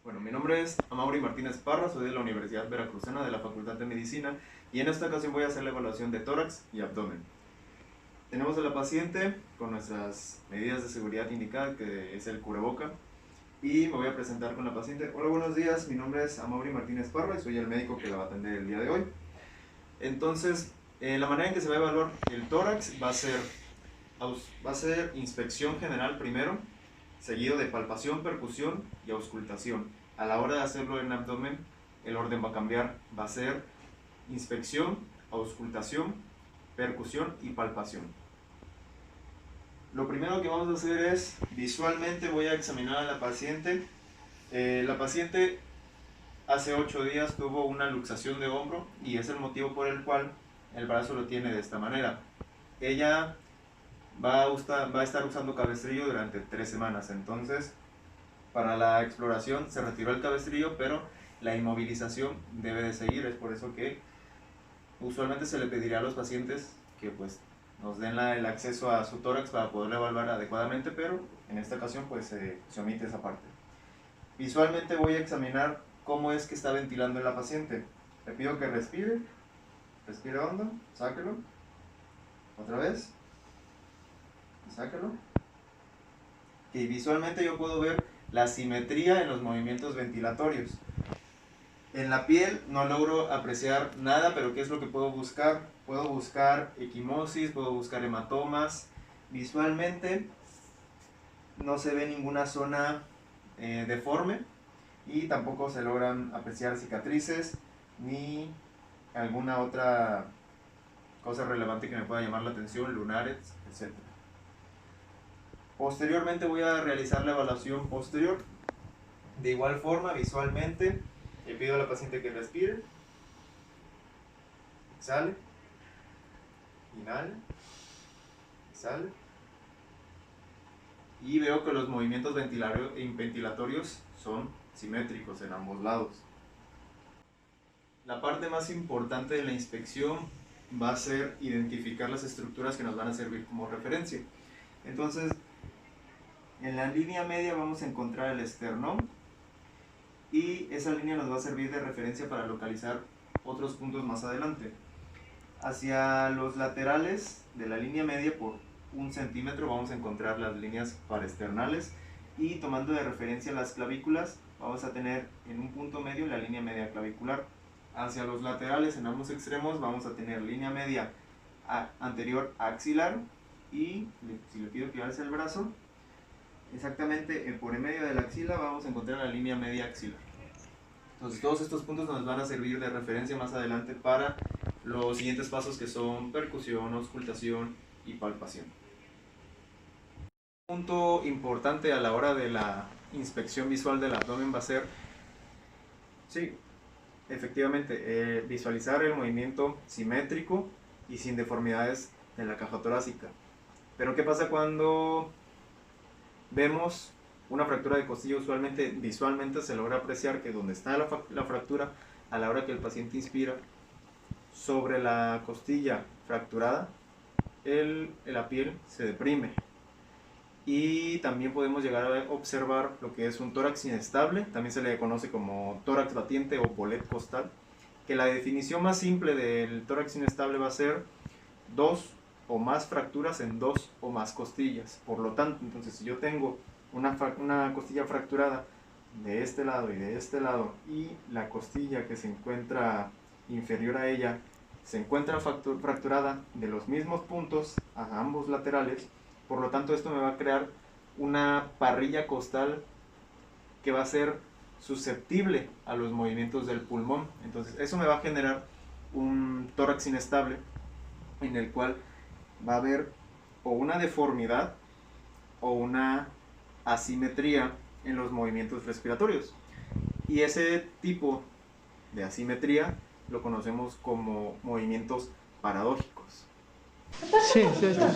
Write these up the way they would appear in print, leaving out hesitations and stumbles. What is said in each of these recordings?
Bueno, mi nombre es Amaury Martínez Parra, soy de la Universidad Veracruzana de la Facultad de Medicina y en esta ocasión voy a hacer la evaluación de tórax y abdomen. Tenemos a la paciente con nuestras medidas de seguridad indicadas, que es el cubreboca, y me voy a presentar con la paciente. Hola, buenos días, mi nombre es Amaury Martínez Parra y soy el médico que la va a atender el día de hoy. Entonces, la manera en que se va a evaluar el tórax va a ser inspección general primero, seguido de palpación, percusión y auscultación. A la hora de hacerlo en abdomen, el orden va a cambiar, va a ser inspección, auscultación, percusión y palpación. Lo primero que vamos a hacer es, visualmente voy a examinar a la paciente. La paciente hace 8 días tuvo una luxación de hombro y es el motivo por el cual el brazo lo tiene de esta manera. Ella va a estar usando cabestrillo durante 3 semanas, entonces para la exploración se retiró el cabestrillo, pero la inmovilización debe de seguir. Es por eso que usualmente se le pediría a los pacientes que pues nos den el acceso a su tórax para poderlo evaluar adecuadamente, pero en esta ocasión pues se omite esa parte. Visualmente voy a examinar cómo es que está ventilando la paciente. Le pido que respire hondo, sáquelo, otra vez, sáquelo. Y visualmente yo puedo ver la simetría en los movimientos ventilatorios. En la piel no logro apreciar nada, pero ¿qué es lo que puedo buscar? Puedo buscar equimosis, puedo buscar hematomas. Visualmente no se ve ninguna zona deforme y tampoco se logran apreciar cicatrices ni alguna otra cosa relevante que me pueda llamar la atención, lunares, etc. Posteriormente voy a realizar la evaluación posterior. De igual forma, visualmente, le pido a la paciente que respire, exhale, inhale, exhale, y veo que los movimientos ventilatorios son simétricos en ambos lados. La parte más importante de la inspección va a ser identificar las estructuras que nos van a servir como referencia. Entonces, en la línea media vamos a encontrar el esternón y esa línea nos va a servir de referencia para localizar otros puntos más adelante. Hacia los laterales de la línea media por 1 centímetro vamos a encontrar las líneas paraesternales y tomando de referencia las clavículas vamos a tener en un punto medio la línea media clavicular. Hacia los laterales en ambos extremos vamos a tener línea media anterior axilar y si le pido que alce el brazo, exactamente por en medio de la axila vamos a encontrar la línea media axilar. Entonces todos estos puntos nos van a servir de referencia más adelante para los siguientes pasos, que son percusión, auscultación y palpación. Un punto importante a la hora de la inspección visual del abdomen va a ser, sí, efectivamente, visualizar el movimiento simétrico y sin deformidades en la caja torácica. Pero ¿qué pasa cuando vemos una fractura de costilla? Usualmente visualmente se logra apreciar que donde está la fractura, a la hora que el paciente inspira, sobre la costilla fracturada, la piel se deprime. Y también podemos llegar a observar lo que es un tórax inestable, también se le conoce como tórax batiente o bolet costal, que la definición más simple del tórax inestable va a ser 2 o más fracturas en 2 o más costillas. Por lo tanto, entonces si yo tengo una costilla fracturada de este lado y de este lado, y la costilla que se encuentra inferior a ella se encuentra fracturada de los mismos puntos a ambos laterales, por lo tanto esto me va a crear una parrilla costal que va a ser susceptible a los movimientos del pulmón. Entonces eso me va a generar un tórax inestable en el cual va a haber o una deformidad o una asimetría en los movimientos respiratorios. Y ese tipo de asimetría lo conocemos como movimientos paradójicos. Sí, sí, está.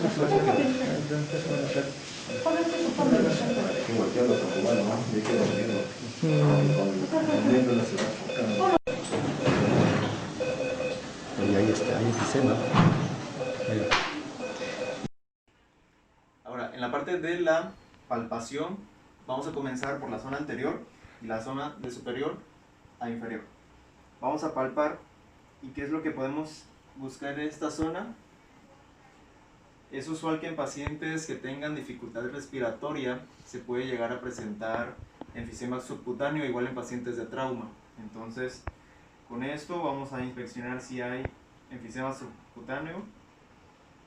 Y ahí está, ahí dice, ¿no? Ahora, en la parte de la palpación, vamos a comenzar por la zona anterior. y la zona de superior a inferior. Vamos a palpar, y qué es lo que podemos buscar en esta zona. Es usual que en pacientes que tengan dificultad respiratoria se puede llegar a presentar enfisema subcutáneo, igual en pacientes de trauma. Entonces, con esto vamos a inspeccionar si hay enfisema subcutáneo,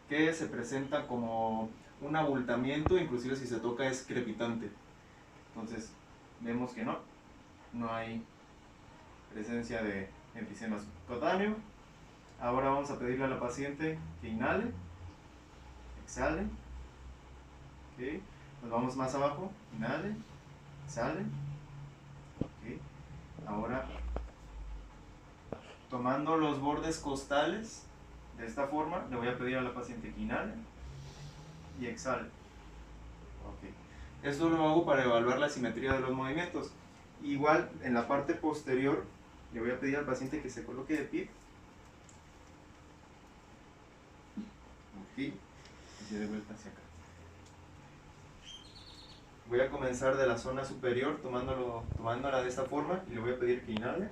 que se presenta como un abultamiento, inclusive si se toca es crepitante. Entonces, vemos que no hay presencia de enfisema subcutáneo. Ahora vamos a pedirle a la paciente que inhale, exhale. Okay. Nos vamos más abajo, inhale, exhale. Okay. Ahora, tomando los bordes costales de esta forma, le voy a pedir a la paciente que inhale y exhale. Okay. Esto lo hago para evaluar la simetría de los movimientos. Igual en la parte posterior le voy a pedir al paciente que se coloque de pie. Okay. Y de vuelta hacia acá. Voy a comenzar de la zona superior tomándola de esta forma y le voy a pedir que inhale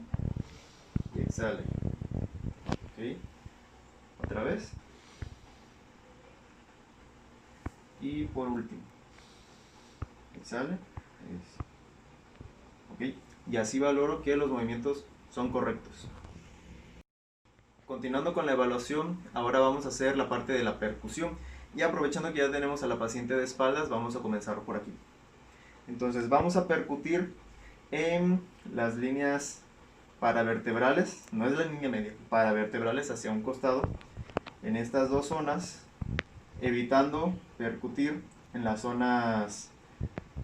y exhale. Okay. Otra vez. Y por último, exhale. Ok, y así valoro que los movimientos son correctos. Continuando con la evaluación, ahora vamos a hacer la parte de la percusión. Y aprovechando que ya tenemos a la paciente de espaldas, vamos a comenzar por aquí. Entonces vamos a percutir en las líneas paravertebrales, no es la línea media, paravertebrales hacia un costado, en estas dos zonas, evitando percutir en las zonas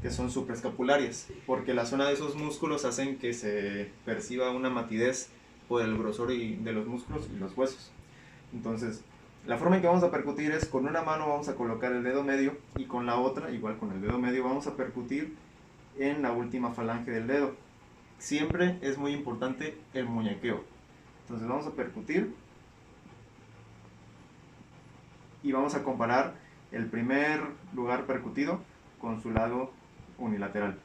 que son supraescapularias, porque la zona de esos músculos hacen que se perciba una matidez por el grosor de los músculos y los huesos. Entonces, la forma en que vamos a percutir es con una mano vamos a colocar el dedo medio y con la otra, igual con el dedo medio, vamos a percutir en la última falange del dedo. Siempre es muy importante el muñequeo. Entonces vamos a percutir y vamos a comparar el primer lugar percutido con su lado unilateral.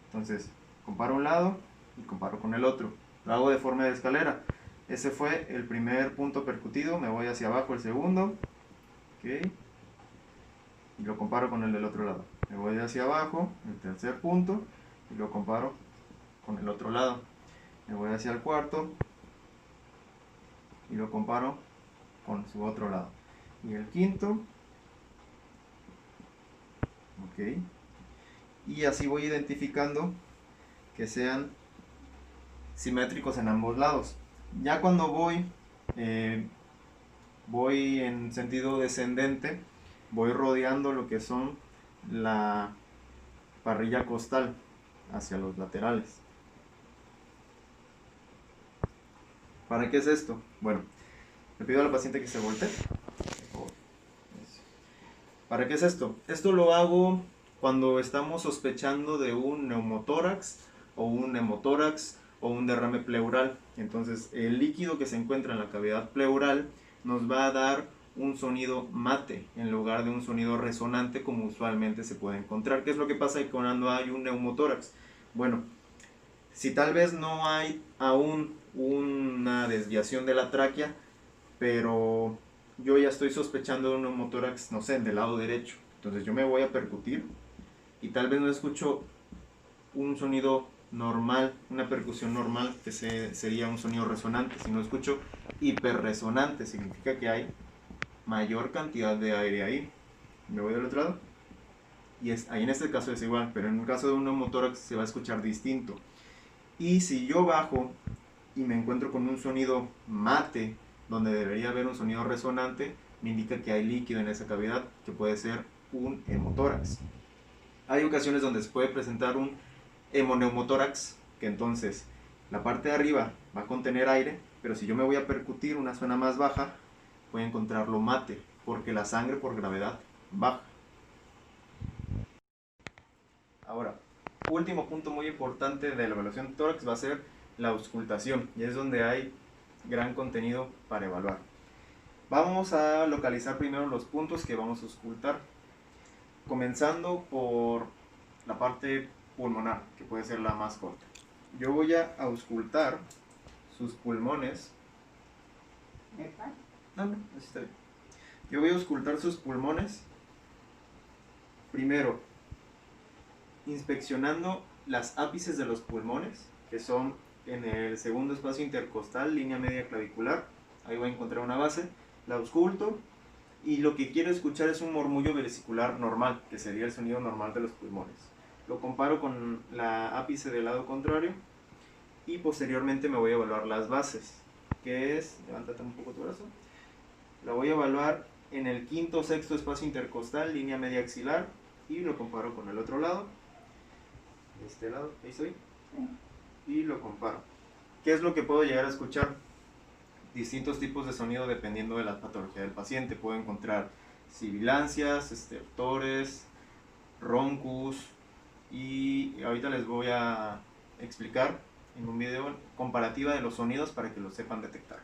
Entonces comparo un lado y comparo con el otro. Lo hago de forma de escalera. Ese fue el primer punto percutido, me voy hacia abajo el segundo, okay, y lo comparo con el del otro lado. Me voy hacia abajo el tercer punto y lo comparo con el otro lado. Me voy hacia el cuarto y lo comparo con su otro lado. Y el quinto, ok, y así voy identificando que sean simétricos en ambos lados. Ya cuando voy en sentido descendente, voy rodeando lo que son la parrilla costal hacia los laterales. ¿Para qué es esto? Bueno, le pido a la paciente que se voltee. ¿Para qué es esto? Esto lo hago cuando estamos sospechando de un neumotórax o un hemotórax o un derrame pleural. Entonces el líquido que se encuentra en la cavidad pleural nos va a dar un sonido mate en lugar de un sonido resonante como usualmente se puede encontrar. ¿Qué es lo que pasa cuando hay un neumotórax? Bueno, si tal vez no hay aún una desviación de la tráquea, pero yo ya estoy sospechando de un neumotórax, no sé, del lado derecho, entonces yo me voy a percutir y tal vez no escucho un sonido normal, una percusión normal, que sería un sonido resonante, sino escucho hiperresonante, significa que hay mayor cantidad de aire ahí. Me voy del otro lado y ahí en este caso es igual, pero en el caso de un neumotórax se va a escuchar distinto. Y si yo bajo y me encuentro con un sonido mate, donde debería haber un sonido resonante, me indica que hay líquido en esa cavidad, que puede ser un hemotórax. Hay ocasiones donde se puede presentar un hemoneumotórax, que entonces la parte de arriba va a contener aire, pero si yo me voy a percutir una zona más baja, voy a encontrarlo mate, porque la sangre por gravedad baja. Ahora, último punto muy importante de la evaluación de tórax va a ser la auscultación, y es donde hay gran contenido para evaluar. Vamos a localizar primero los puntos que vamos a auscultar, comenzando por la parte pulmonar, que puede ser la más corta. Yo voy a auscultar sus pulmones. No, así está bien. Yo voy a auscultar sus pulmones. Primero, inspeccionando las ápices de los pulmones, que son en el segundo espacio intercostal, línea media clavicular. Ahí voy a encontrar una base, la ausculto y lo que quiero escuchar es un murmullo vesicular normal, que sería el sonido normal de los pulmones. Lo comparo con la ápice del lado contrario y posteriormente me voy a evaluar las bases, que es, levántate un poco tu brazo, la voy a evaluar en el quinto o sexto espacio intercostal, línea media axilar, y lo comparo con el otro lado, de este lado, ahí estoy, y lo comparo. ¿Qué es lo que puedo llegar a escuchar? Distintos tipos de sonido dependiendo de la patología del paciente. Puedo encontrar sibilancias, estertores, roncus, y ahorita les voy a explicar en un video comparativa de los sonidos para que lo sepan detectar.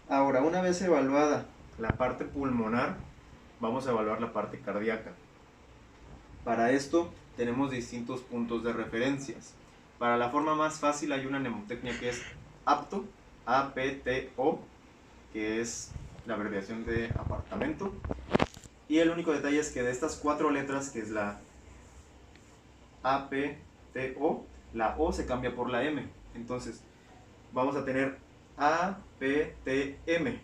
Ahora, una vez evaluada la parte pulmonar, vamos a evaluar la parte cardíaca. Para esto tenemos distintos puntos de referencias. Para la forma más fácil hay una mnemotecnia que es APTO, A-P-T-O, que es la abreviación de apartamento. Y el único detalle es que de estas 4 letras, que es la A-P-T-O, la O se cambia por la M. Entonces vamos a tener A-P-T-M.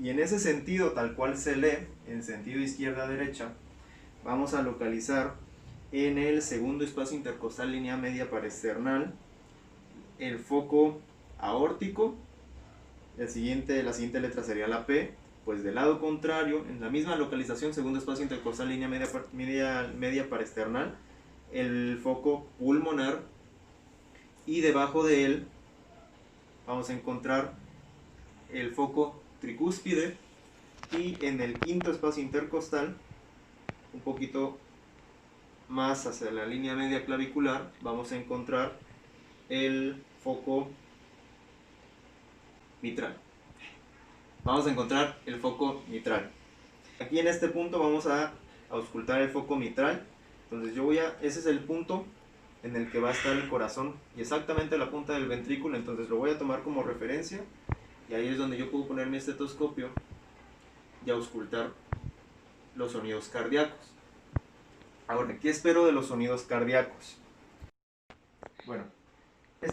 Y en ese sentido, tal cual se lee, en sentido izquierda-derecha, vamos a localizar en el segundo espacio intercostal, línea media parasternal, el foco aórtico. La siguiente letra sería la P. Pues del lado contrario, en la misma localización, segundo espacio intercostal, línea media parasternal, el foco pulmonar, y debajo de él vamos a encontrar el foco tricúspide, y en el quinto espacio intercostal, un poquito más hacia la línea media clavicular, vamos a encontrar el foco mitral. Vamos a encontrar el foco mitral. Aquí en este punto vamos a auscultar el foco mitral. Entonces ese es el punto en el que va a estar el corazón y exactamente la punta del ventrículo. Entonces lo voy a tomar como referencia y ahí es donde yo puedo poner mi estetoscopio y auscultar los sonidos cardíacos. Ahora, ¿qué espero de los sonidos cardíacos? Bueno,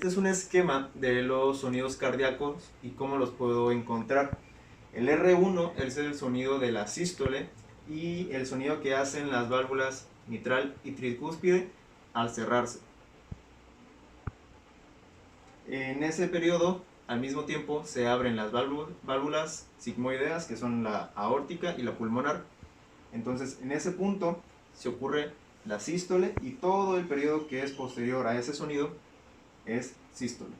Este es un esquema de los sonidos cardíacos y cómo los puedo encontrar. El R1 es el sonido de la sístole y el sonido que hacen las válvulas mitral y tricúspide al cerrarse. En ese periodo, al mismo tiempo, se abren las válvulas sigmoideas, que son la aórtica y la pulmonar. Entonces, en ese punto se ocurre la sístole y todo el periodo que es posterior a ese sonido es sístole.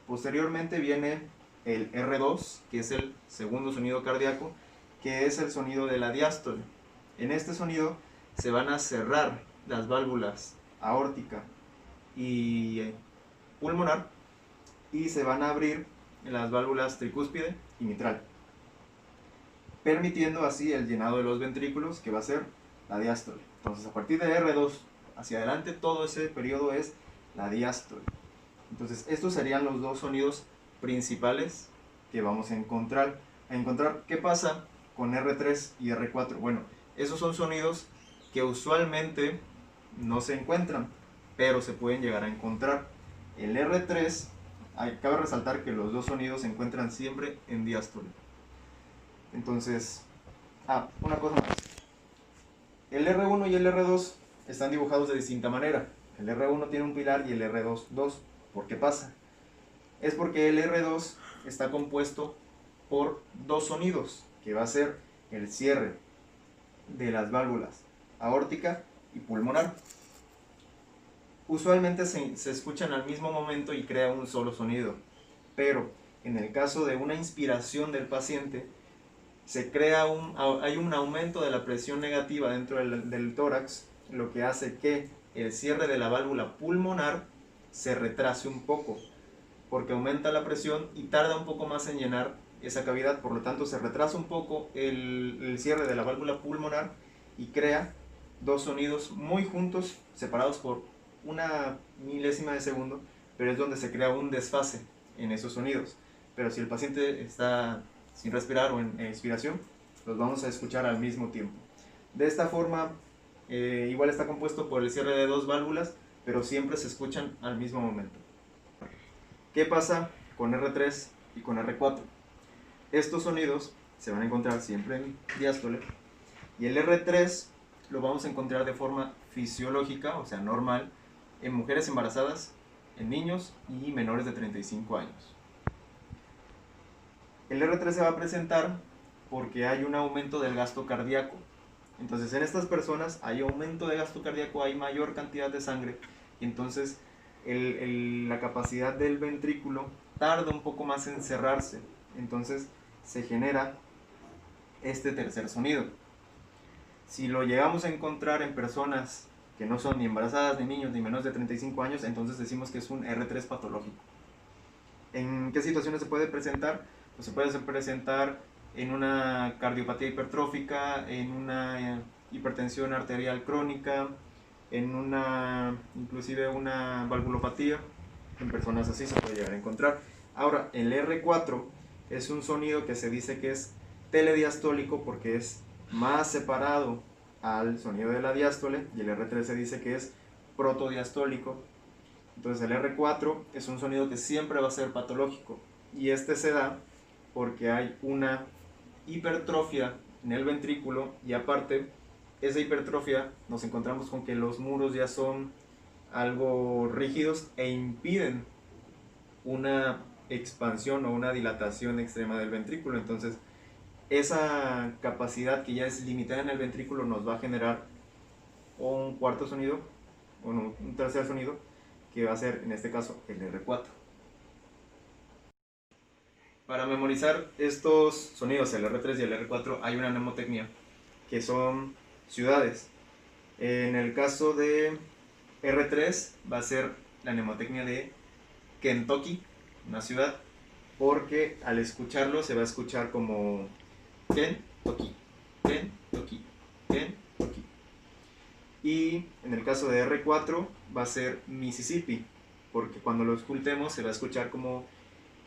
Posteriormente viene el R2, que es el segundo sonido cardíaco, que es el sonido de la diástole. En este sonido se van a cerrar las válvulas aórtica y pulmonar y se van a abrir las válvulas tricúspide y mitral, permitiendo así el llenado de los ventrículos, que va a ser la diástole. Entonces, a partir de R2 hacia adelante, todo ese periodo es la diástole. Entonces, estos serían los dos sonidos principales que vamos a encontrar. ¿Qué pasa con R3 y R4? Bueno, esos son sonidos que usualmente no se encuentran, pero se pueden llegar a encontrar. El R3, cabe resaltar que los dos sonidos se encuentran siempre en diástole. Entonces, una cosa más. El R1 y el R2 están dibujados de distinta manera. El R1 tiene un pilar y el R2 dos. ¿Por qué pasa? Es porque el R2 está compuesto por dos sonidos, que va a ser el cierre de las válvulas aórtica y pulmonar. Usualmente se escuchan al mismo momento y crea un solo sonido, pero en el caso de una inspiración del paciente, hay un aumento de la presión negativa dentro del tórax, lo que hace que el cierre de la válvula pulmonar se retrase un poco, porque aumenta la presión y tarda un poco más en llenar esa cavidad, por lo tanto se retrasa un poco el cierre de la válvula pulmonar y crea dos sonidos muy juntos, separados por una milésima de segundo, pero es donde se crea un desfase en esos sonidos. Pero si el paciente está sin respirar o en expiración, los vamos a escuchar al mismo tiempo. De esta forma, igual está compuesto por el cierre de dos válvulas, pero siempre se escuchan al mismo momento. ¿Qué pasa con R3 y con R4? Estos sonidos se van a encontrar siempre en diástole, y el R3 lo vamos a encontrar de forma fisiológica, o sea, normal, en mujeres embarazadas, en niños y menores de 35 años. El R3 se va a presentar porque hay un aumento del gasto cardíaco. Entonces, en estas personas hay aumento de gasto cardíaco, hay mayor cantidad de sangre, y entonces la capacidad del ventrículo tarda un poco más en cerrarse. Entonces se genera este tercer sonido. Si lo llegamos a encontrar en personas que no son ni embarazadas, ni niños, ni menores de 35 años, entonces decimos que es un R3 patológico. ¿En qué situaciones se puede presentar? Pues se puede presentar en una cardiopatía hipertrófica, en una hipertensión arterial crónica, inclusive una valvulopatía. En personas así se puede llegar a encontrar. Ahora, el R4 es un sonido que se dice que es telediastólico porque es más separado al sonido de la diástole, y el R3 se dice que es protodiastólico. Entonces el R4 es un sonido que siempre va a ser patológico, y este se da porque hay una hipertrofia en el ventrículo, y aparte esa hipertrofia nos encontramos con que los muros ya son algo rígidos e impiden una expansión o una dilatación extrema del ventrículo. Entonces esa capacidad que ya es limitada en el ventrículo nos va a generar un cuarto sonido, o no, un tercer sonido, que va a ser en este caso el R4. Para memorizar estos sonidos, el R3 y el R4, hay una mnemotecnia que son ciudades. En el caso de R3 va a ser la mnemotecnia de Kentucky, una ciudad, porque al escucharlo se va a escuchar como Kentucky, Kentucky, Kentucky. Y en el caso de R4 va a ser Mississippi, porque cuando lo escultemos se va a escuchar como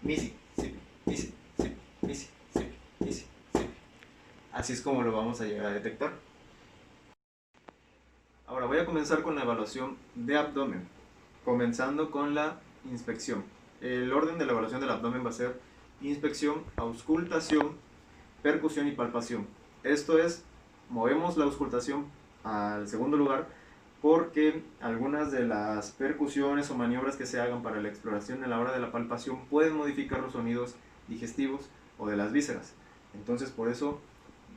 Mississippi, Mississippi, Mississippi, Mississippi. Así es como lo vamos a llegar a detectar. Ahora voy a comenzar con la evaluación de abdomen, comenzando con la inspección. El orden de la evaluación del abdomen va a ser inspección, auscultación, percusión y palpación. Esto es, movemos la auscultación al segundo lugar porque algunas de las percusiones o maniobras que se hagan para la exploración a la hora de la palpación pueden modificar los sonidos digestivos o de las vísceras. Entonces por eso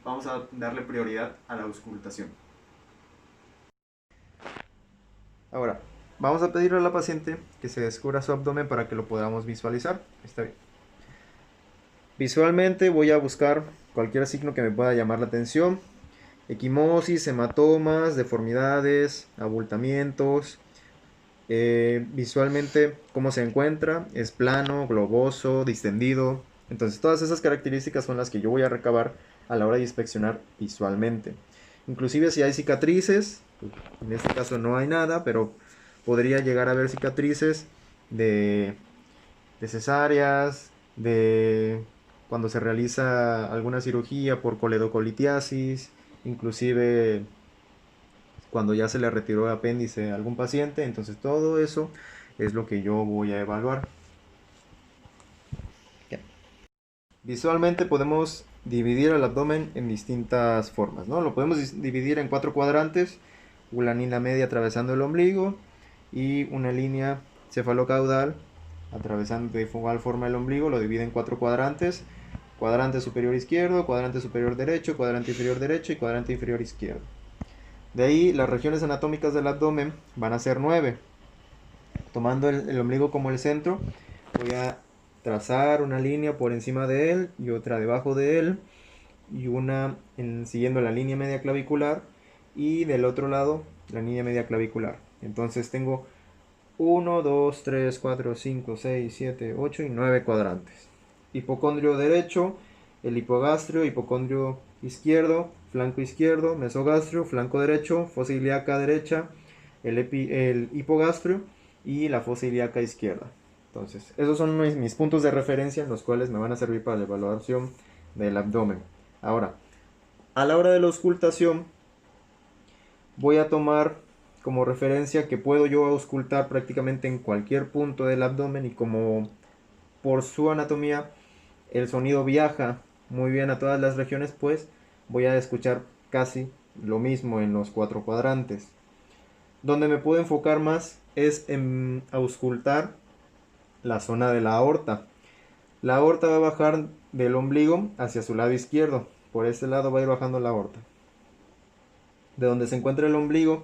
vamos a darle prioridad a la auscultación. Ahora, vamos a pedirle a la paciente que se descubra su abdomen para que lo podamos visualizar. Está bien. Visualmente voy a buscar cualquier signo que me pueda llamar la atención. Equimosis, hematomas, deformidades, abultamientos. Visualmente, ¿cómo se encuentra? Es plano, globoso, distendido. Entonces, todas esas características son las que yo voy a recabar a la hora de inspeccionar visualmente. Inclusive si hay cicatrices, en este caso no hay nada, pero podría llegar a haber cicatrices de cesáreas, de cuando se realiza alguna cirugía por coledocolitiasis, inclusive cuando ya se le retiró el apéndice a algún paciente. Entonces todo eso es lo que yo voy a evaluar. Visualmente podemos dividir el abdomen en distintas formas, ¿no? Lo podemos dividir en 4 cuadrantes, una línea media atravesando el ombligo y una línea cefalocaudal atravesando de igual forma el ombligo. Lo divide en 4 cuadrantes: cuadrante superior izquierdo, cuadrante superior derecho, cuadrante inferior derecho y cuadrante inferior izquierdo. De ahí las regiones anatómicas del abdomen van a ser 9. Tomando el ombligo como el centro, voy a trazar una línea por encima de él y otra debajo de él, y una siguiendo la línea media clavicular, y del otro lado la línea media clavicular. Entonces tengo 1, 2, 3, 4, 5, 6, 7, 8 y 9 cuadrantes. Hipocondrio derecho, el hipogastrio, hipocondrio izquierdo, flanco izquierdo, mesogastrio, flanco derecho, fosa ilíaca derecha, el hipogastrio y la fosa ilíaca izquierda. Entonces, esos son mis puntos de referencia, los cuales me van a servir para la evaluación del abdomen. Ahora, a la hora de la auscultación, voy a tomar como referencia que puedo yo auscultar prácticamente en cualquier punto del abdomen, y como por su anatomía el sonido viaja muy bien a todas las regiones, pues voy a escuchar casi lo mismo en los 4 cuadrantes. Donde me puedo enfocar más es en auscultar la zona de la aorta. La aorta va a bajar del ombligo hacia su lado izquierdo. Por este lado va a ir bajando la aorta. De donde se encuentra el ombligo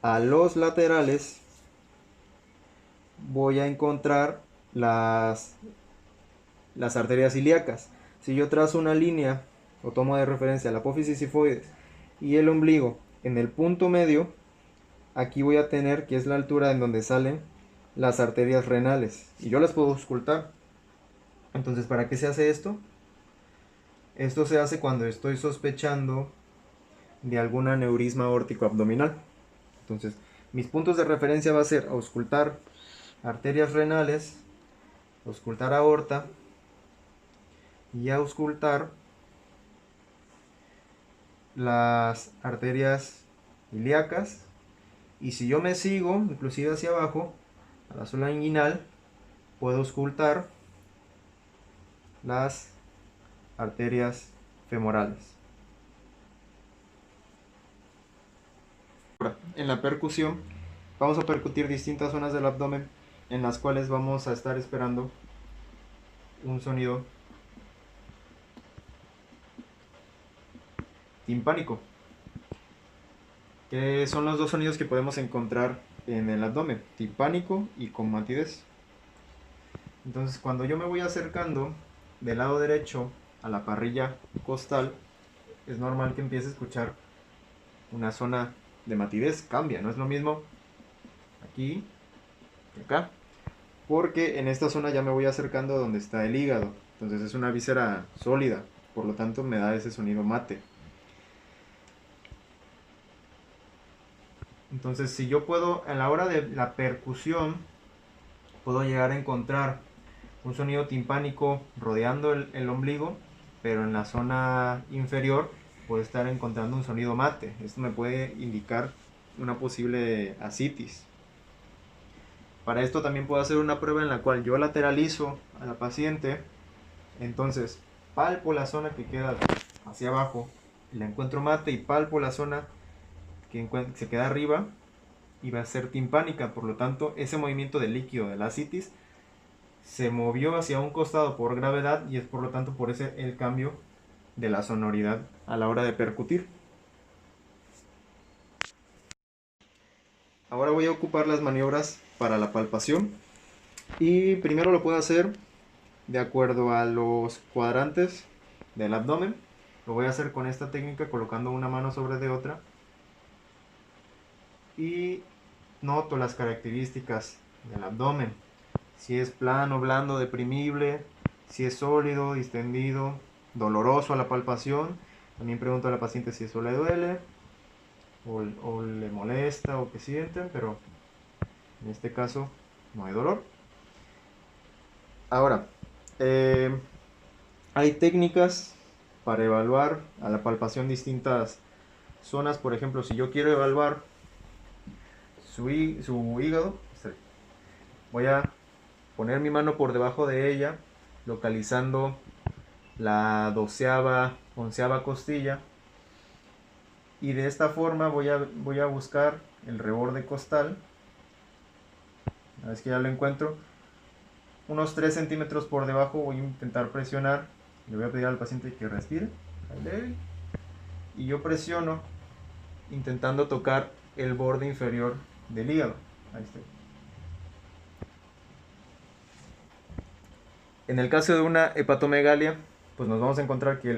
a los laterales voy a encontrar las arterias ilíacas. Si yo trazo una línea o tomo de referencia la apófisis sifoides y el ombligo en el punto medio, aquí voy a tener que es la altura en donde salen las arterias renales, y yo las puedo auscultar. Entonces, ¿para qué se hace esto? Esto se hace cuando estoy sospechando de algún aneurisma aórtico abdominal. Entonces, mis puntos de referencia va a ser auscultar arterias renales, auscultar aorta y auscultar las arterias ilíacas. Y si yo me sigo, inclusive hacia abajo, a la zona inguinal, puedo auscultar las arterias femorales. Ahora, en la percusión, vamos a percutir distintas zonas del abdomen, en las cuales vamos a estar esperando un sonido timpánico, que son los dos sonidos que podemos encontrar en el abdomen: timpánico y con matidez. Entonces, cuando yo me voy acercando del lado derecho a la parrilla costal, es normal que empiece a escuchar una zona de matidez. Cambia, no es lo mismo aquí que acá, porque en esta zona ya me voy acercando a donde está el hígado. Entonces es una víscera sólida, por lo tanto me da ese sonido mate. Entonces, si yo puedo, a la hora de la percusión, puedo llegar a encontrar un sonido timpánico rodeando el ombligo, pero en la zona inferior puedo estar encontrando un sonido mate. Esto me puede indicar una posible ascitis. Para esto también puedo hacer una prueba en la cual yo lateralizo a la paciente, entonces palpo la zona que queda hacia abajo, la encuentro mate, y palpo la zona que se queda arriba y va a ser timpánica. Por lo tanto, ese movimiento del líquido de la ascitis se movió hacia un costado por gravedad, y es por lo tanto por ese el cambio de la sonoridad a la hora de percutir. Ahora voy a ocupar las maniobras para la palpación, y primero lo puedo hacer de acuerdo a los cuadrantes del abdomen. Lo voy a hacer con esta técnica, colocando una mano sobre de otra, y noto las características del abdomen: si es plano, blando, deprimible, si es sólido, distendido, doloroso a la palpación. También pregunto a la paciente si eso le duele o le molesta o qué sienten, pero en este caso no hay dolor. Ahora, hay técnicas para evaluar a la palpación distintas zonas. Por ejemplo, si yo quiero evaluar su hígado, voy a poner mi mano por debajo de ella, localizando la 12ª, 11ª costilla, y de esta forma voy a buscar el reborde costal. Una vez que ya lo encuentro, unos 3 centímetros por debajo, voy a intentar presionar. Le voy a pedir al paciente que respire, y yo presiono intentando tocar el borde inferior del hígado. Ahí está. En el caso de una hepatomegalia, pues nos vamos a encontrar que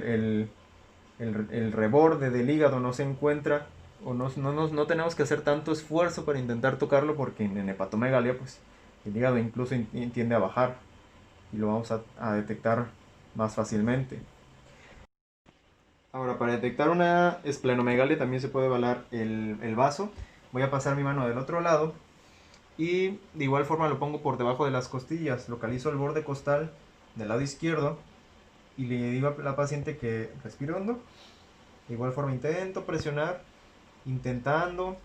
el reborde del hígado no se encuentra, o no tenemos que hacer tanto esfuerzo para intentar tocarlo, porque en hepatomegalia pues el hígado incluso tiende a bajar, y lo vamos a detectar más fácilmente. Ahora, para detectar una esplenomegalia también se puede evaluar el vaso. Voy a pasar mi mano del otro lado, y de igual forma lo pongo por debajo de las costillas. Localizo el borde costal del lado izquierdo y le digo a la paciente que respire hondo. De igual forma intento presionar, intentando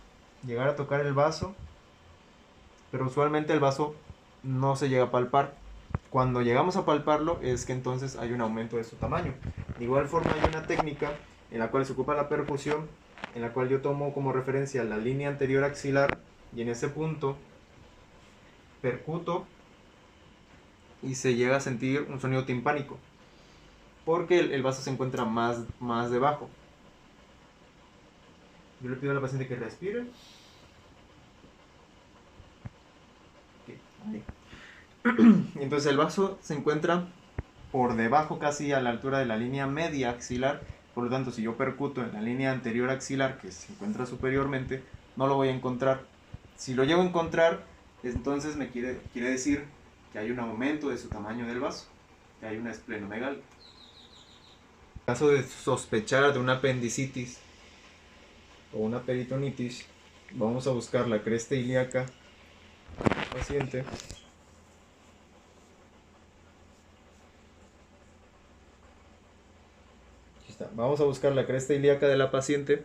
llegar a tocar el vaso, pero usualmente el vaso no se llega a palpar. Cuando llegamos a palparlo es que entonces hay un aumento de su tamaño. De igual forma hay una técnica en la cual se ocupa la percusión, en la cual yo tomo como referencia la línea anterior axilar, y en ese punto percuto y se llega a sentir un sonido timpánico, porque el vaso se encuentra más debajo. Yo le pido a la paciente que respire. Entonces el vaso se encuentra por debajo, casi a la altura de la línea media axilar. Por lo tanto, si yo percuto en la línea anterior axilar, que se encuentra superiormente, no lo voy a encontrar. Si lo llego a encontrar, entonces me quiere decir que hay un aumento de su tamaño del vaso, que hay una esplenomegalia. En caso de sospechar de una apendicitis o una peritonitis, vamos a buscar la cresta ilíaca del paciente. Aquí está. Vamos a buscar la cresta ilíaca de la paciente.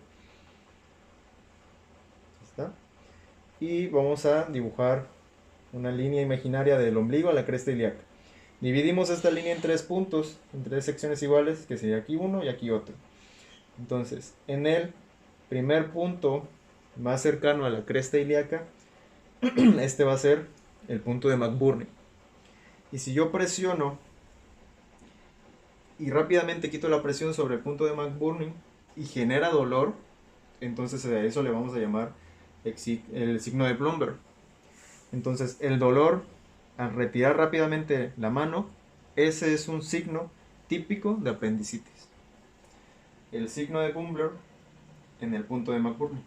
Aquí está. Y vamos a dibujar una línea imaginaria del ombligo a la cresta ilíaca. Dividimos esta línea en 3 puntos, en 3 secciones iguales, que sería aquí uno y aquí otro. Entonces, en el primer punto más cercano a la cresta ilíaca, este va a ser el punto de McBurney. Y si yo presiono y rápidamente quito la presión sobre el punto de McBurney y genera dolor, entonces a eso le vamos a llamar el signo de Plumber. Entonces el dolor, al retirar rápidamente la mano, ese es un signo típico de apendicitis. El signo de Plumber en el punto de McBurney.